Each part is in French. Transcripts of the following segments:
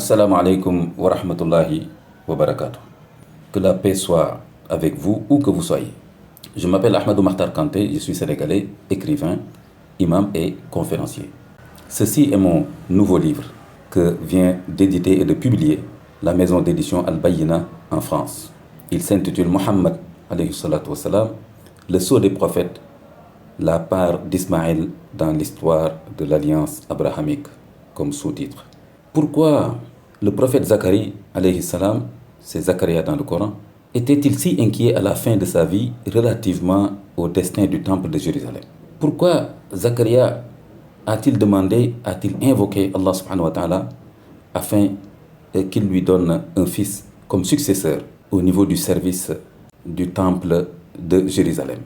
Assalamu alaikum wa rahmatullahi wa barakatuh. Que la paix soit avec vous, où que vous soyez. Je m'appelle Ahmadou Makhtar Kanté, je suis sénégalais, écrivain, imam et conférencier. Ceci est mon nouveau livre que vient d'éditer et de publier la maison d'édition Al-Bayyina en France. Il s'intitule Mohammed, alayhi salatu wassalam, le sceau des prophètes, la part d'Ismaël dans l'histoire de l'alliance abrahamique, comme sous-titre. Pourquoi le prophète Zacharie, alayhi salam, c'est Zacharia dans le Coran, était-il si inquiet à la fin de sa vie relativement au destin du temple de Jérusalem? Pourquoi Zacharia a-t-il demandé, a-t-il invoqué Allah subhanahu wa ta'ala afin qu'il lui donne un fils comme successeur au niveau du service du temple de Jérusalem?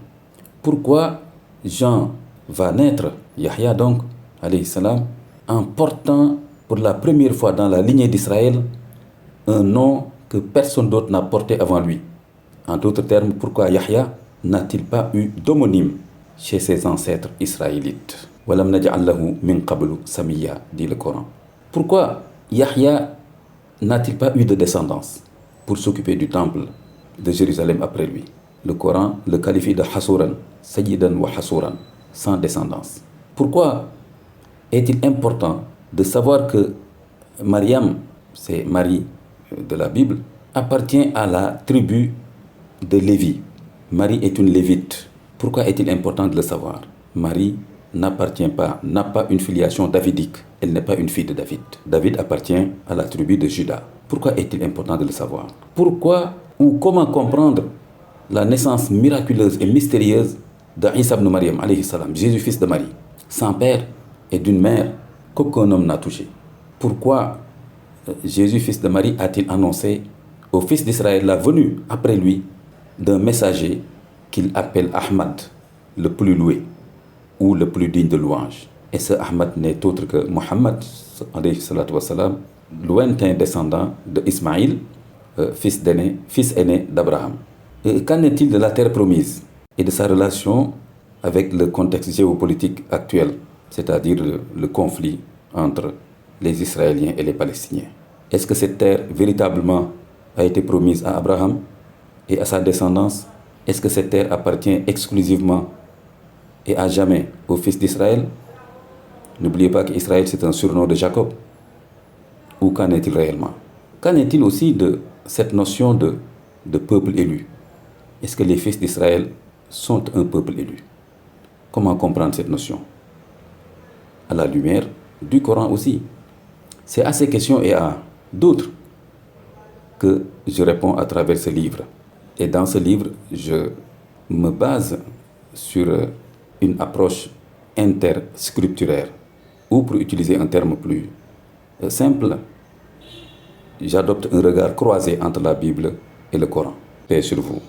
Pourquoi Jean va naître, Yahya donc, alayhi salam, en portant pour la première fois dans la lignée d'Israël un nom que personne d'autre n'a porté avant lui? En d'autres termes, pourquoi Yahya n'a-t-il pas eu d'homonyme chez ses ancêtres israélites? Walam naj'al lahu min qablu samiyya, dit le Coran. Pourquoi Yahya n'a-t-il pas eu de descendance pour s'occuper du temple de Jérusalem après lui? Le Coran le qualifie de Hasuran, Sayyidan wa Hasuran, sans descendance. Pourquoi est-il important de savoir que Mariam, c'est Marie de la Bible, appartient à la tribu de Lévi? Marie est une lévite. Pourquoi est-il important de le savoir? Marie n'appartient pas, n'a pas une filiation davidique. Elle n'est pas une fille de David. David appartient à la tribu de Juda. Pourquoi est-il important de le savoir? Pourquoi ou comment comprendre la naissance miraculeuse et mystérieuse d'Isa ibn Maryam, alayhi salam, Jésus fils de Marie, sans père et d'une mère qu'aucun homme n'a touché? Pourquoi Jésus fils de Marie a-t-il annoncé au fils d'Israël la venue après lui d'un messager qu'il appelle Ahmad, le plus loué ou le plus digne de louange? Et ce Ahmad n'est autre que Mohammed, alayhi salatu wassalam, lointain descendant de Ismaïl, fils aîné d'Abraham. Qu'en est-il de la terre promise et de sa relation avec le contexte géopolitique actuel, c'est-à-dire le conflit entre les Israéliens et les Palestiniens? Est-ce que cette terre véritablement a été promise à Abraham et à sa descendance? Est-ce que cette terre appartient exclusivement et à jamais aux fils d'Israël? N'oubliez pas qu'Israël, c'est un surnom de Jacob. Ou qu'en est-il réellement? Qu'en est-il aussi de cette notion de peuple élu? Est-ce que les fils d'Israël sont un peuple élu? Comment comprendre cette notion à la lumière du Coran aussi? C'est à ces questions et à d'autres que je réponds à travers ce livre. Et dans ce livre, je me base sur une approche interscripturaire, ou pour utiliser un terme plus simple, j'adopte un regard croisé entre la Bible et le Coran. Paix sur vous.